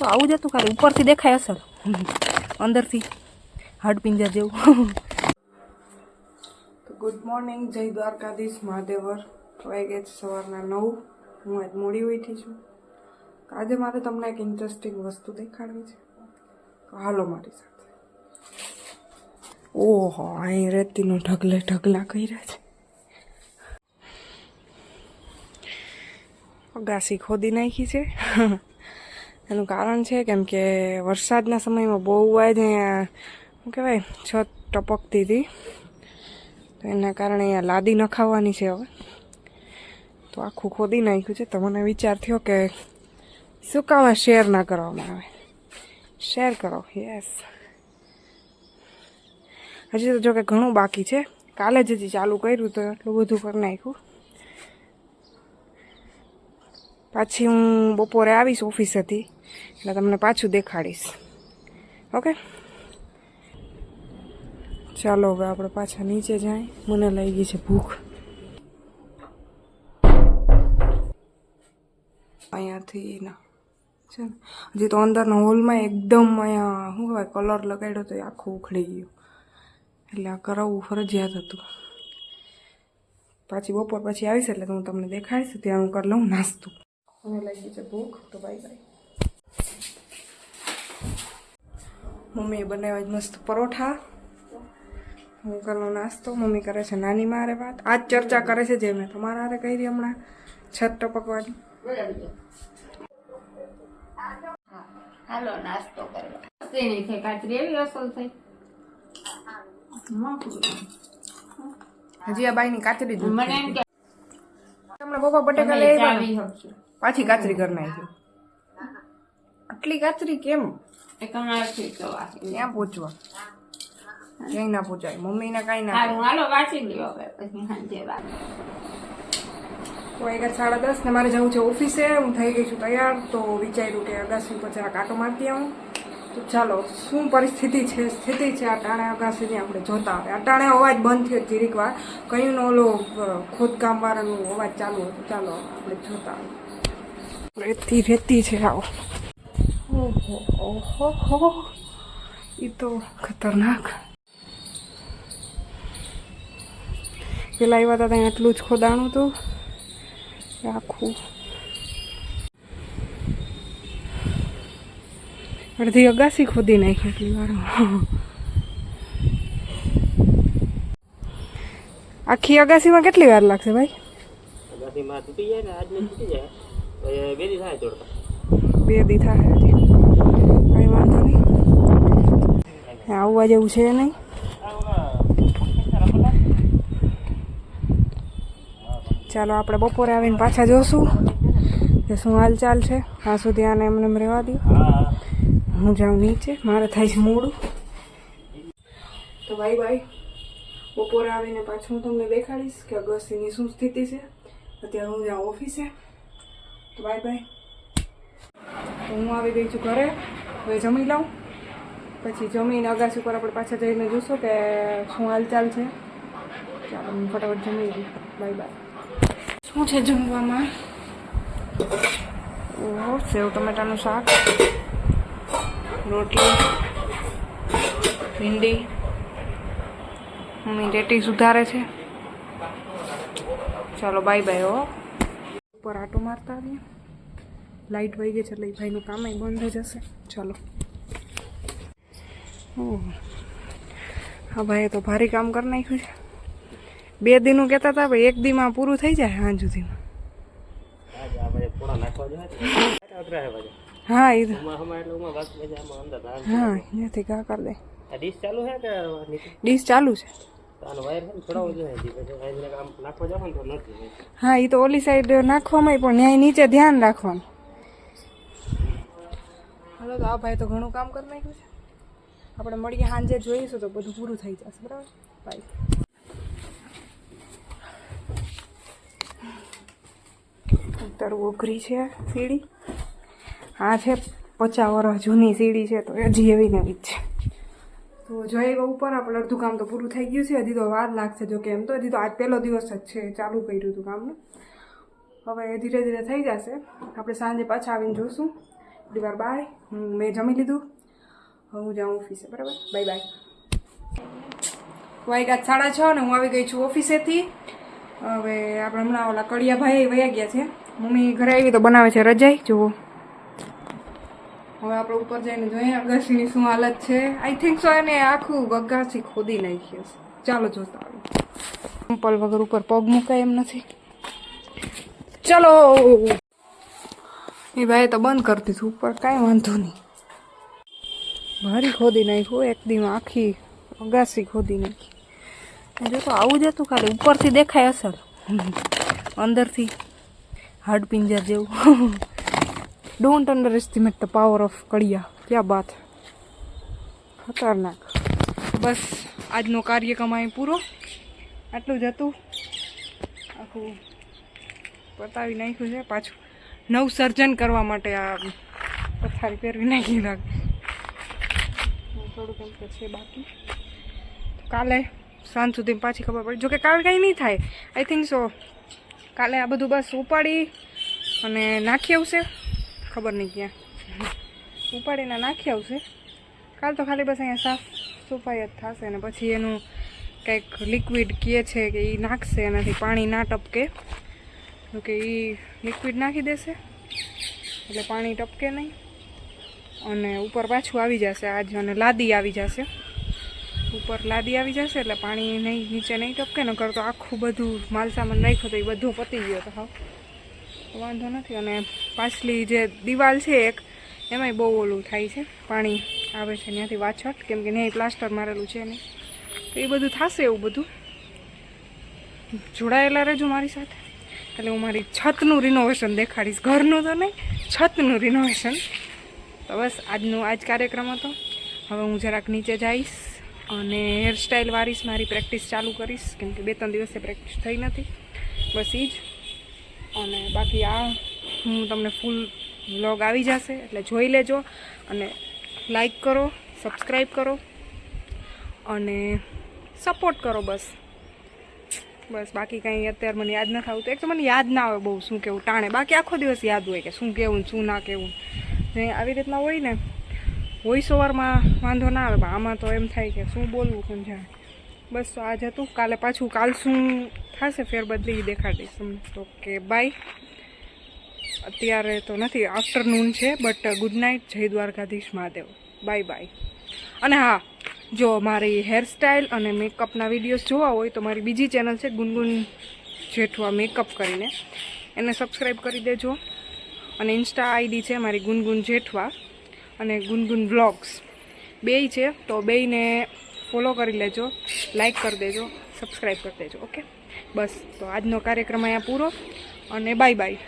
તો આવું જ હતું, ખાલી ઉપરથી દેખાય અસર, અંદરથી હાડપિંજર જેવું. ગુડ મોર્નિંગ, જય દ્વારકાધીશ મહાદેવર. વાઈ ગયા છે સવારના 9. હું આજ મોડી ઉઠી છું. આજે મારે તમને એક ઇન્ટરેસ્ટિંગ વસ્તુ દેખાડવી છે, તો હાલો મારી સાથે. ઓહો, અહીં રેતીનો ઢગલા કર્યા છે. અગાસી ખોદી નાખી છે. એનું કારણ છે કેમ કે વરસાદના સમયમાં બહુ જ અહીંયા શું કહેવાય છત ટપકતી હતી, તો એના કારણે અહીંયા લાદી નખાવવાની છે હવે. તો આખું ખોદી નાખ્યું છે. તો મને વિચાર થયો કે શું કામ શેર ના કરવામાં આવે, શેર કરો. યસ, હજી તો જો કે ઘણું બાકી છે. કાલે જ હજી ચાલુ કર્યું તો એટલું બધું કરી નાખ્યું. પાછી હું બપોરે આવીશ ઓફિસેથી, એટલે તમને પાછું દેખાડીશ. ઓકે, ચાલો હવે આપણે પાછા નીચે જાય. મને લાગી છે ભૂખ. અહીંયાથી ના છે ને, હજી તો અંદરના હોલમાં એકદમ અહીંયા શું કહેવાય કલર લગાડ્યો તો એ આખું ઉખડી ગયું, એટલે આ કરાવવું ફરજિયાત હતું. પાછી બપોર પછી આવીશ એટલે તો હું તમને દેખાડીશ. ત્યાં હું કરી લઉં નાસ્તો. મને લાગી છે ભૂખ, તો બાય બાય. મમ્મીએ બનાવ્યા મસ્ત પરોઠા. હું કરવાનો નાસ્તો. મમ્મી કરે છે નાની મારે વાત. આજ ચર્ચા કરે છે જે મેં તમારા હારે કરી હમણાં, છત ટપકવાની. હાલો નાસ્તો કરવા. તેની થઈ કાચરી એવી અસલ થઈ. હજી આ બાઈની કાચરી જ મને એમ કે હમણાં પપ્પા બટેકા લઈ આવ્યા, પાછી કાચરી કરી નાખી. આટલી કાચરી કેમ? ક્યાં પૂછવા? ક્યાંય ના પૂછાય. મમ્મીને કાંઈ ના. હાલો વાંચી લ્યો હવે, પછી સાંજે વાત. તો 11:30 ને મારે જવું છે ઓફિસે. હું થઈ ગઈ છું તૈયાર. તો વિચાર્યું કે અગાસી ઉપર જરા કાંટો મારતી આવું. તો ચાલો, શું પરિસ્થિતિ છે આ ટાણે અગાસીની આપણે જોતા આવે. આ ટાણે અવાજ બંધ થયો જીરીક વાર, કયું નો ઓલો ખોદકામ વાળાનો અવાજ ચાલુ હતો. ચાલો આપણે જોતા આવે. રેતી છે. આવો, ઓહો ઓહો, એ તો ખતરનાક. પેલા આવ્યા હતા ત્યાં આટલું જ ખોદાણું હતું આખું. અડધી અગાસી ખોદી નાખી એટલી વારમાં. આખી અગાસીમાં કેટલી વાર લાગશે ભાઈ? અગાસીમાં તૂટી જાય ને, આજને તૂટી જાય, 2 દી થાય તોડતા. 2 દી થાય હજી, કઈ વાંધો નહીં. આવવા જેવું છે નહીં. ચાલો આપણે બપોરે આવીને પાછા જોશું કે શું હાલચાલ છે. ત્યાં સુધી આને એમને રહેવા દો. હું જાઉં નીચે, મારે થાય છે મોડું. તો બાય બાય. બપોરે આવીને પાછું હું તમને દેખાડીશ કે અગાસીની શું સ્થિતિ છે. અત્યારે હું જાઉં ઓફિસે. તો બાય બાય. તો હું આવી ગઈ છું ઘરે. હવે જમી લઉં, પછી જમીને અગાસી ઉપર આપણે પાછા જઈને જોઈશું કે શું હાલચાલ છે. ચાલો હું ફટાફટ જમી લઉં. Bye bye. શું છે જમવામાં? ઓહો, સેવ ટમેટાનું શાક, રોટલી, ભીંડી. મમ્મી રેટી સુધારે છે. ચાલો બાય બાય. હો, ઉપર આટો મારતા આવીએ. લાઇટ વહી ગઈ છે એટલે ભાઈનું કામ બંધ જ હશે. ચાલો. ઓહ, હા ભાઈ તો ભારી કામ કરી નાખ્યું છે. 2 દીનું કહેતા હતા ભાઈ, 1 દીમાં પૂરું થઈ જાય સાંજ સુધીમાં. હા એ તો હા, અહીંયાથી ઘા કરી દે. ડીશ ચાલુ છે કે ડીશ ચાલુ છે? હા, એ તો ઓલી સાઈડ નાખવામાં પણ ન્યાય નીચે ધ્યાન રાખવાનું. હાલો, તો આ ભાઈ તો ઘણું કામ કરી નાખ્યું છે. આપણે મળીએ સાંજે, જોઈશું તો બધું પૂરું થઈ જશે. બરાબર, બાય. ઉતરવું અઘરી છે સીડી. આ છે 50 વર્ષ જૂની સીડી છે, તો હજી એવી નવી જ છે. તો જઈ ઉપર આપણે અડધું કામ તો પૂરું થઈ ગયું છે. હજી તો વાર લાગશે. જો કે એમ તો હજી તો આજ પહેલો દિવસ જ છે, ચાલુ કર્યું હતું કામનું. હવે ધીરે ધીરે થઈ જશે. આપણે સાંજે પાછા આવીને જોઈશું થોડી વાર બાય. મેં જમી લીધું, હવે હું જાઉં ઓફિસે. બરાબર, બાય બાય. વાગ્યા 6:30 ને હું આવી ગઈ છું ઓફિસેથી. હવે આપણે હમણાં ઓલા કડિયાભાઈ વયા ગયા છે. મમ્મી ઘરે આવી તો બનાવે છે રજાઈ. જુઓ, હવે આપણે ઉપર જઈને જોઈએ અગાસીની શું હાલત છે. આઈ થિંક સો એને આખું અગાસી ખોદી નાખી હશે. ચાલો જોતા આવીએ. ચંપલ વગર ઉપર પગ મુકાય એમ નથી. ચલો. એ ભાઈ તો બંધ કરી દીધું ઉપર, કાંઈ વાંધો નહીં. ભારી ખોદી નાખ્યું એક દીમાં, આખી અગાસી ખોદી નાખી. જો તો આવું જ હતું, ખાલી ઉપરથી દેખાય અસર, અંદરથી હાડપિંજર જેવું. Don't under estimate the power of કડિયા. ક્યાં બાત, ખતરનાક. બસ આજનો કાર્યક્રમ અહીં પૂરો. આટલું જ હતું, આખું પતાવી નાખ્યું છે. પાછું નવસર્જન કરવા માટે આ પથારી ફેરવી નાખી લાગે. થોડુંક એમ તો છે બાકી. કાલે સાંજ સુધી પાછી ખબર પડી. જોકે કાલે કાંઈ નહીં થાય આઈ થિંક સો. કાલે આ બધું બસ ઉપાડી અને નાખી આવશે. ખબર નહીં ક્યાં ઉપાડીને નાખી આવશે. કાલ તો ખાલી બસ અહીંયા સાફ સફાઈ જ થશે ને પછી એનું કંઈક લિક્વિડ કહે છે કે એ નાખશે, એનાથી પાણી ના ટપકે. તો કે એ લિક્વિડ નાખી દેશે એટલે પાણી ટપકે નહીં અને ઉપર પાછું આવી જશે આજ. અને લાદી આવી જશે, ઉપર લાદી આવી જશે એટલે પાણી નહીં, નીચે નહીં ટપકે. ન કરતો આખું બધું માલસામાન નાખ્યો તો એ બધું પતી ગયો તો હા, વાંધો નથી. અને પાછલી જે દિવાલ છે એક, એમાંય બહુ ઓલું થાય છે, પાણી આવે છે ત્યાંથી વાછટ, કેમ કે ત્યાં પ્લાસ્ટર મારેલું છે નહીં. તો એ બધું થશે. એવું બધું જોડાયેલા રહેજો મારી સાથે. એટલે હું મારી છતનું રિનોવેશન દેખાડીશ, ઘરનું તો નહીં, છતનું રિનોવેશન. તો બસ આજનો આ જ કાર્યક્રમ હતો. હવે હું જરાક નીચે જઈશ અને હેરસ્ટાઈલ વારીશ, મારી પ્રેક્ટિસ ચાલુ કરીશ, કેમ કે 2-3 દિવસે પ્રેક્ટિસ થઈ નથી. બસ એ જ. અને બાકી આ હું તમને ફૂલ વ્લોગ આવી જશે એટલે જોઈ લેજો અને લાઈક કરો, સબસ્ક્રાઈબ કરો અને સપોર્ટ કરો. બસ બાકી કંઈ અત્યારે મને યાદ નથી આવતું. એક તો મને યાદ ના આવે બહુ શું કહેવું ટાણે, બાકી આખો દિવસ યાદ હોય કે શું કહેવું શું ના કહેવું. ને આવી રીતના હોય ને વોઇસ ઓવરમાં વાંધો ના આવે, આમાં તો એમ થાય કે શું બોલવું સમજાય. બસ તો આજ હતું. કાલે પાછું કાલ શું થશે ફેરબદલી દેખાડીશ તમને. તો કે બાય. અત્યારે તો નથી, આફ્ટરનૂન છે, બટ ગુડ નાઇટ. જય દ્વારકાધીશ મહાદેવ. Bye bye. અને હા, જો મારી હેરસ્ટાઈલ અને મેકઅપના વિડીયોઝ જોવા હોય તો મારી બીજી ચેનલ છે ગુનગુન જેઠવા મેકઅપ કરીને, એને સબસ્ક્રાઈબ કરી દેજો. અને ઇન્સ્ટા આઈડી છે મારી ગુનગુન જેઠવા અને ગુનગુન વ્લોગ્સ બેય છે. તો બેયને ફોલો કરી લેજો, લાઈક કરી દેજો, સબસ્ક્રાઈબ કરી દેજો. ઓકે, બસ તો આજનો કાર્યક્રમ અહીંયા પૂરો અને બાય બાય.